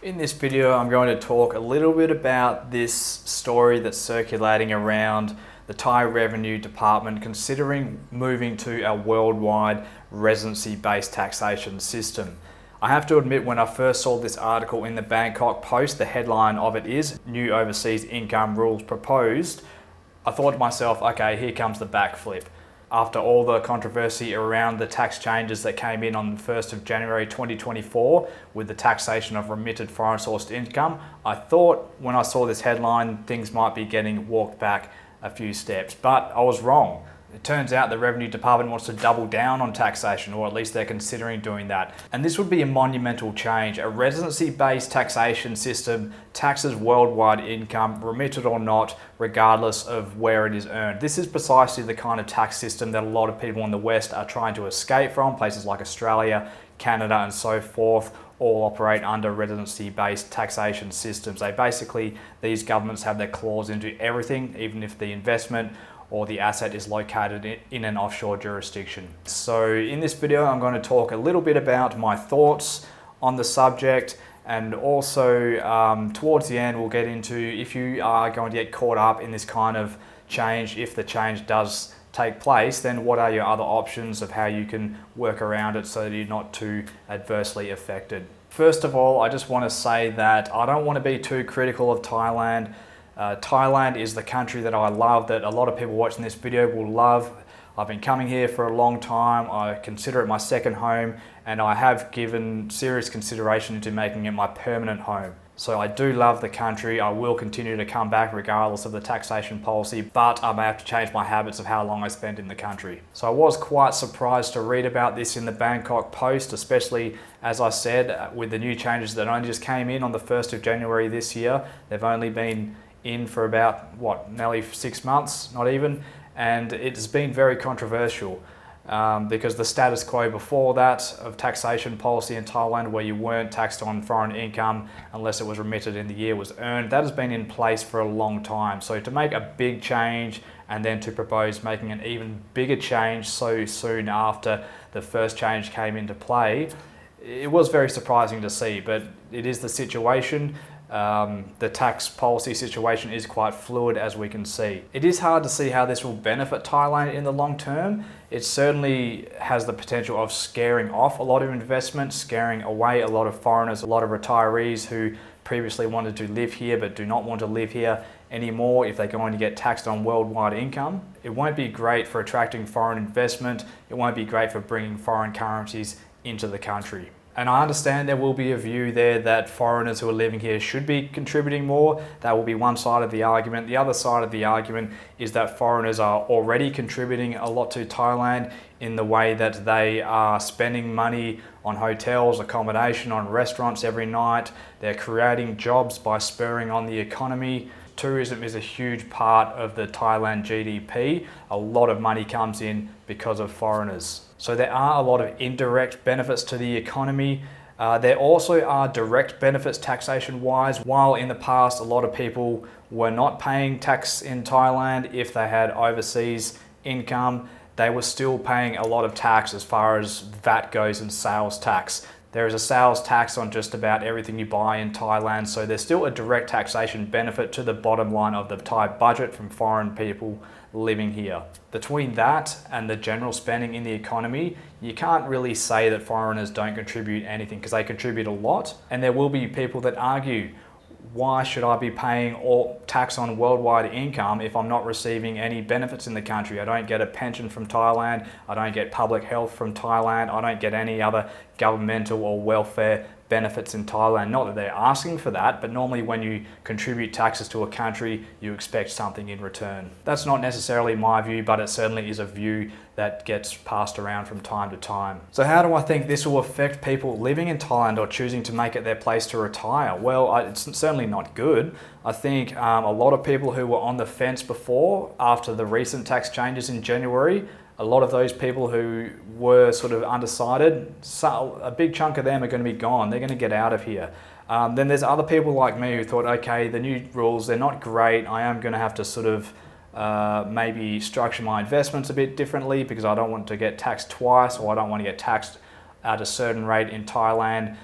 In this video, I'm going to talk a little bit about this story that's circulating around the Thai Revenue Department considering moving to a worldwide residency-based taxation system. I have to admit, when I first saw this article in the Bangkok Post, the headline of it is New Overseas Income Rules Proposed, I thought to myself, okay, here comes the backflip. After all the controversy around the tax changes that came in on the 1st of January 2024 with the taxation of remitted foreign sourced income, I thought when I saw this headline things might be getting walked back a few steps, but I was wrong. It turns out the Revenue Department wants to double down on taxation, or at least they're considering doing that. And this would be a monumental change. A residency-based taxation system taxes worldwide income, remitted or not, regardless of where it is earned. This is precisely the kind of tax system that a lot of people in the West are trying to escape from. Places like Australia, Canada, and so forth all operate under residency-based taxation systems. These governments have their claws into everything, even if the investment or the asset is located in an offshore jurisdiction. So in this video, I'm going to talk a little bit about my thoughts on the subject, and also towards the end, we'll get into if you are going to get caught up in this kind of change, if the change does take place, then what are your other options of how you can work around it so that you're not too adversely affected. First of all, I just want to say that I don't want to be too critical of Thailand. Thailand is the country that I love, that a lot of people watching this video will love. I've been coming here for a long time. I consider it my second home, and I have given serious consideration into making it my permanent home. So I do love the country. I will continue to come back regardless of the taxation policy, but I may have to change my habits of how long I spend in the country. So I was quite surprised to read about this in the Bangkok Post, especially, as I said, with the new changes that only just came in on the 1st of January this year. They've only been in for about, nearly 6 months, not even, and it's been very controversial because the status quo before that of taxation policy in Thailand, where you weren't taxed on foreign income unless it was remitted in the year was earned, that has been in place for a long time. So to make a big change and then to propose making an even bigger change so soon after the first change came into play, it was very surprising to see, but it is the situation. The tax policy situation is quite fluid, as we can see. It is hard to see how this will benefit Thailand in the long term. It certainly has the potential of scaring off a lot of investment, scaring away a lot of foreigners, a lot of retirees who previously wanted to live here but do not want to live here anymore if they're going to get taxed on worldwide income. It won't be great for attracting foreign investment. It won't be great for bringing foreign currencies into the country. And I understand there will be a view there that foreigners who are living here should be contributing more. That will be one side of the argument. The other side of the argument is that foreigners are already contributing a lot to Thailand in the way that they are spending money on hotels, accommodation, on restaurants every night. They're creating jobs by spurring on the economy. Tourism is a huge part of the Thailand GDP. A lot of money comes in because of foreigners. So there are a lot of indirect benefits to the economy. There also are direct benefits taxation-wise. While in the past a lot of people were not paying tax in Thailand if they had overseas income, they were still paying a lot of tax as far as VAT goes and sales tax. There is a sales tax on just about everything you buy in Thailand, so there's still a direct taxation benefit to the bottom line of the Thai budget from foreign people living here. Between that and the general spending in the economy, you can't really say that foreigners don't contribute anything, because they contribute a lot. And there will be people that argue, why should I be paying all tax on worldwide income if I'm not receiving any benefits in the country? I don't get a pension from Thailand, I don't get public health from Thailand, I don't get any other governmental or welfare benefits in Thailand. Not that they're asking for that, but normally when you contribute taxes to a country, you expect something in return. That's not necessarily my view, but it certainly is a view that gets passed around from time to time. So how do I think this will affect people living in Thailand or choosing to make it their place to retire? Well, it's certainly not good. I think a lot of people who were on the fence before, after the recent tax changes in January, a lot of those people who were sort of undecided, so a big chunk of them are going to be gone. They're going to get out of here. Then there's other people like me who thought, okay, the new rules, they're not great. I am going to have to sort of maybe structure my investments a bit differently because I don't want to get taxed twice, or I don't want to get taxed at a certain rate in Thailand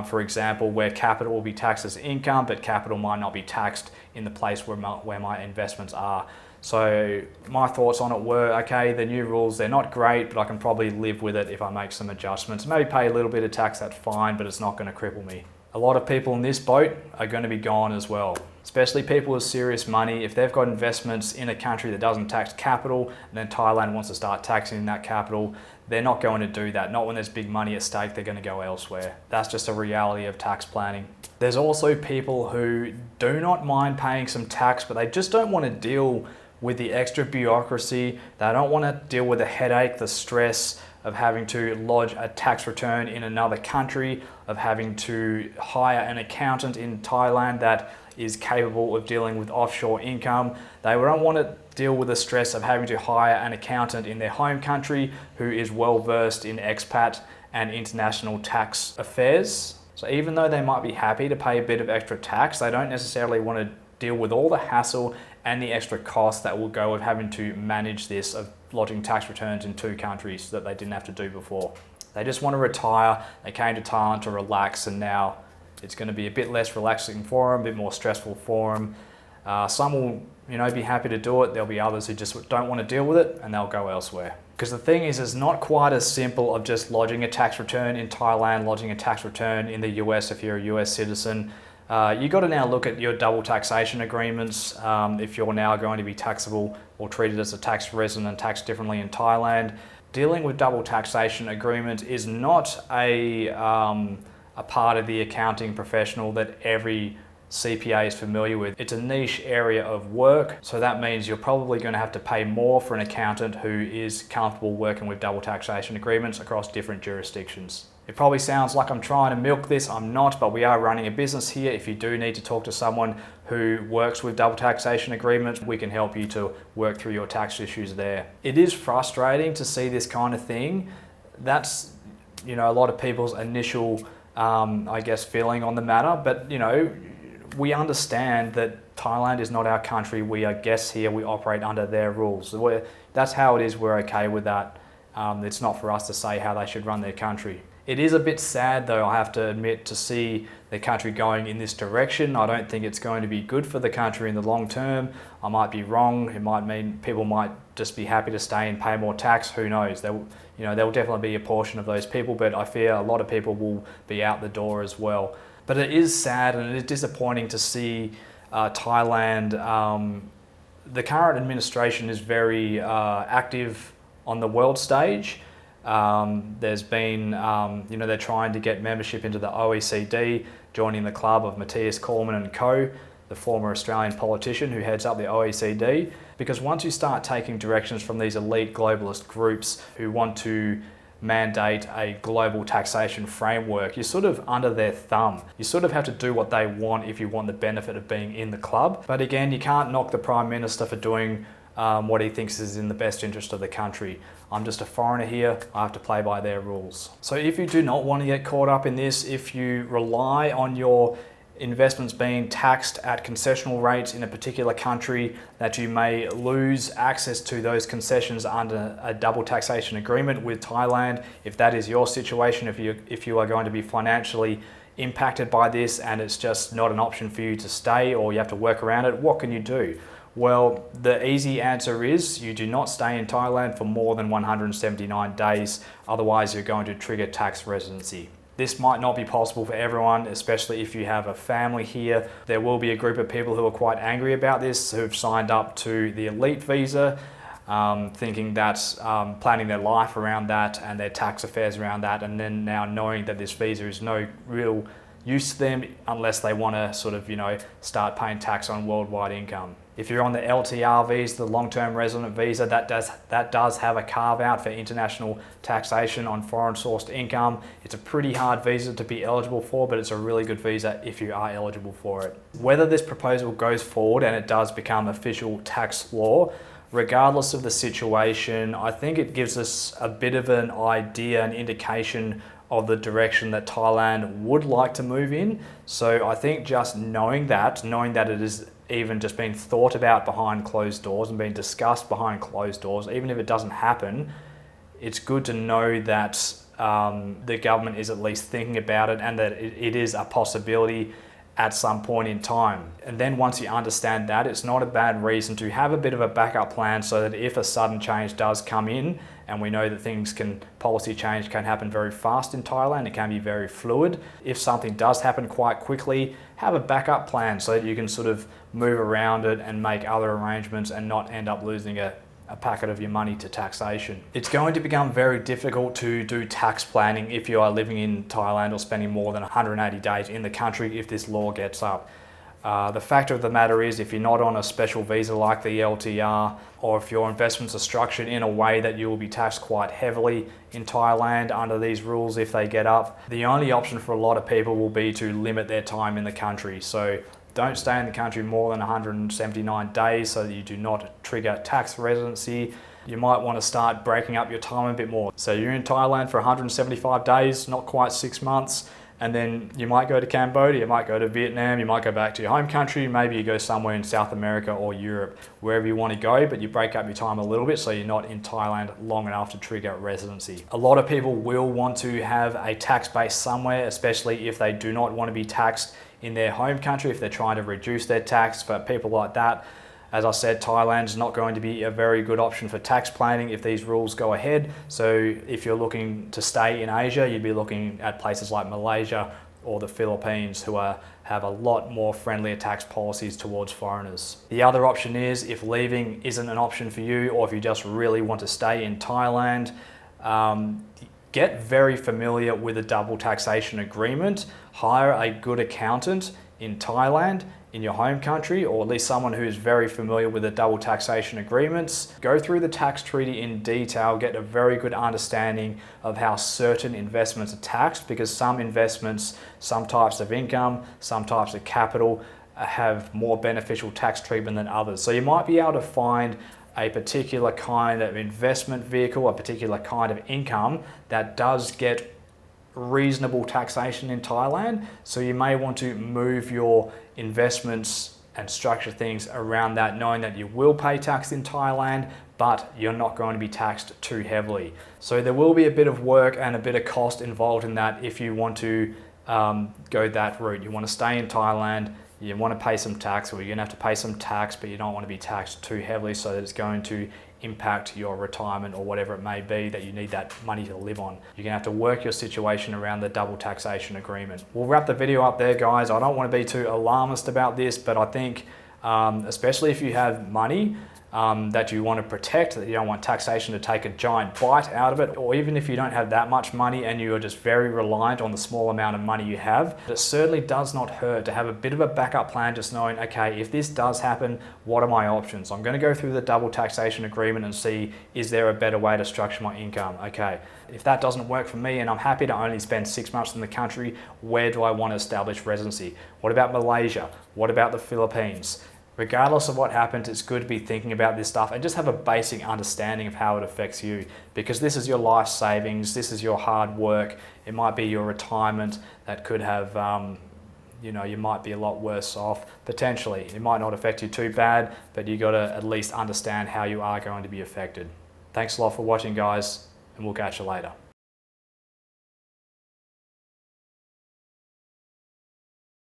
For example, where capital will be taxed as income, but capital might not be taxed in the place where my investments are. So my thoughts on it were, okay, the new rules, they're not great, but I can probably live with it if I make some adjustments. Maybe pay a little bit of tax, that's fine, but it's not going to cripple me. A lot of people in this boat are going to be gone as well, especially people with serious money. If they've got investments in a country that doesn't tax capital, and then Thailand wants to start taxing that capital, they're not going to do that. Not when there's big money at stake, they're going to go elsewhere. That's just a reality of tax planning. There's also people who do not mind paying some tax, but they just don't want to deal with the extra bureaucracy. They don't want to deal with the headache, the stress of having to lodge a tax return in another country, of having to hire an accountant in Thailand that is capable of dealing with offshore income. They don't want to deal with the stress of having to hire an accountant in their home country who is well versed in expat and international tax affairs. So even though they might be happy to pay a bit of extra tax, they don't necessarily want to deal with all the hassle and the extra costs that will go with having to manage this, of lodging tax returns in two countries that they didn't have to do before. They just want to retire. They came to Thailand to relax, and now it's going to be a bit less relaxing for them, a bit more stressful for them. Some will, be happy to do it. There'll be others who just don't want to deal with it, and they'll go elsewhere. Because the thing is, it's not quite as simple of just lodging a tax return in Thailand, lodging a tax return in the US if you're a US citizen. You've got to now look at your double taxation agreements if you're now going to be taxable or treated as a tax resident and taxed differently in Thailand. Dealing with double taxation agreements is not a part of the accounting professional that every CPA is familiar with. It's a niche area of work, so that means you're probably going to have to pay more for an accountant who is comfortable working with double taxation agreements across different jurisdictions. It probably sounds like I'm trying to milk this. I'm not, but we are running a business here. If you do need to talk to someone who works with double taxation agreements, we can help you to work through your tax issues there. It is frustrating to see this kind of thing. That's, a lot of people's initial, feeling on the matter, but, we understand that Thailand is not our country. We are guests here. We operate under their rules. That's how it is. We're okay with that. It's not for us to say how they should run their country. It is a bit sad, though, I have to admit, to see the country going in this direction. I don't think it's going to be good for the country in the long term. I might be wrong. It might mean people might just be happy to stay and pay more tax. Who knows? There will definitely be a portion of those people, but I fear a lot of people will be out the door as well. But it is sad and it is disappointing to see Thailand. The current administration is very active on the world stage. There's been, they're trying to get membership into the OECD, joining the club of Matthias Cormann and co, the former Australian politician who heads up the OECD. Because once you start taking directions from these elite globalist groups who want to mandate a global taxation framework, you're sort of under their thumb. You sort of have to do what they want if you want the benefit of being in the club. But again, you can't knock the Prime Minister for doing what he thinks is in the best interest of the country. I'm just a foreigner here, I have to play by their rules. So if you do not want to get caught up in this, if you rely on your investments being taxed at concessional rates in a particular country, that you may lose access to those concessions under a double taxation agreement with Thailand. If that is your situation, if you are going to be financially impacted by this and it's just not an option for you to stay, or you have to work around it, what can you do? Well, the easy answer is you do not stay in Thailand for more than 179 days, otherwise you're going to trigger tax residency. This might not be possible for everyone, especially if you have a family here. There will be a group of people who are quite angry about this, who've signed up to the elite visa, thinking that's planning their life around that and their tax affairs around that, and then now knowing that this visa is no real use to them unless they want to sort of, start paying tax on worldwide income. If you're on the LTR visa, the long-term resident visa, that does have a carve-out for international taxation on foreign-sourced income. It's a pretty hard visa to be eligible for, but it's a really good visa if you are eligible for it. Whether this proposal goes forward and it does become official tax law, regardless of the situation, I think it gives us a bit of an idea, an indication of the direction that Thailand would like to move in. So I think just knowing that it is even just being thought about behind closed doors and being discussed behind closed doors, even if it doesn't happen, it's good to know that the government is at least thinking about it and that it is a possibility at some point in time. And then once you understand that, it's not a bad reason to have a bit of a backup plan so that if a sudden change does come in, and we know that policy change can happen very fast in Thailand, it can be very fluid. If something does happen quite quickly, have a backup plan so that you can sort of move around it and make other arrangements and not end up losing a packet of your money to taxation. It's going to become very difficult to do tax planning if you are living in Thailand or spending more than 180 days in the country if this law gets up. The fact of the matter is, if you're not on a special visa like the LTR, or if your investments are structured in a way that you will be taxed quite heavily in Thailand under these rules if they get up, the only option for a lot of people will be to limit their time in the country. So don't stay in the country more than 179 days so that you do not trigger tax residency. You might want to start breaking up your time a bit more. So you're in Thailand for 175 days, not quite 6 months, and then you might go to Cambodia, you might go to Vietnam, you might go back to your home country, maybe you go somewhere in South America or Europe, wherever you want to go, but you break up your time a little bit so you're not in Thailand long enough to trigger residency. A lot of people will want to have a tax base somewhere, especially if they do not want to be taxed in their home country, if they're trying to reduce their tax. For people like that, as I said, Thailand is not going to be a very good option for tax planning if these rules go ahead. So if you're looking to stay in Asia, you'd be looking at places like Malaysia or the Philippines, who have a lot more friendlier tax policies towards foreigners. The other option is, if leaving isn't an option for you, or if you just really want to stay in Thailand, get very familiar with a double taxation agreement. Hire a good accountant in Thailand, in your home country, or at least someone who is very familiar with the double taxation agreements. Go through the tax treaty in detail, get a very good understanding of how certain investments are taxed, because some investments, some types of income, some types of capital have more beneficial tax treatment than others. So you might be able to find a particular kind of investment vehicle, a particular kind of income that does get reasonable taxation in Thailand. So you may want to move your investments and structure things around that, knowing that you will pay tax in Thailand, but you're not going to be taxed too heavily. So there will be a bit of work and a bit of cost involved in that if you want to go that route. You want to stay in Thailand, you want to pay some tax, or you're going to have to pay some tax, but you don't want to be taxed too heavily so that it's going to impact your retirement or whatever it may be that you need that money to live on. You're going to have to work your situation around the double taxation agreement. We'll wrap the video up there, guys. I don't want to be too alarmist about this, but I think especially if you have money that you want to protect, that you don't want taxation to take a giant bite out of it, or even if you don't have that much money and you are just very reliant on the small amount of money you have, it certainly does not hurt to have a bit of a backup plan, just knowing, okay, if this does happen, what are my options? I'm going to go through the double taxation agreement and see, is there a better way to structure my income? Okay, if that doesn't work for me and I'm happy to only spend 6 months in the country, where do I want to establish residency? What about Malaysia? What about the Philippines? Regardless of what happens, it's good to be thinking about this stuff and just have a basic understanding of how it affects you, because this is your life savings, this is your hard work, it might be your retirement that could have, you might be a lot worse off potentially. It might not affect you too bad, but you got to at least understand how you are going to be affected. Thanks a lot for watching, guys, and we'll catch you later.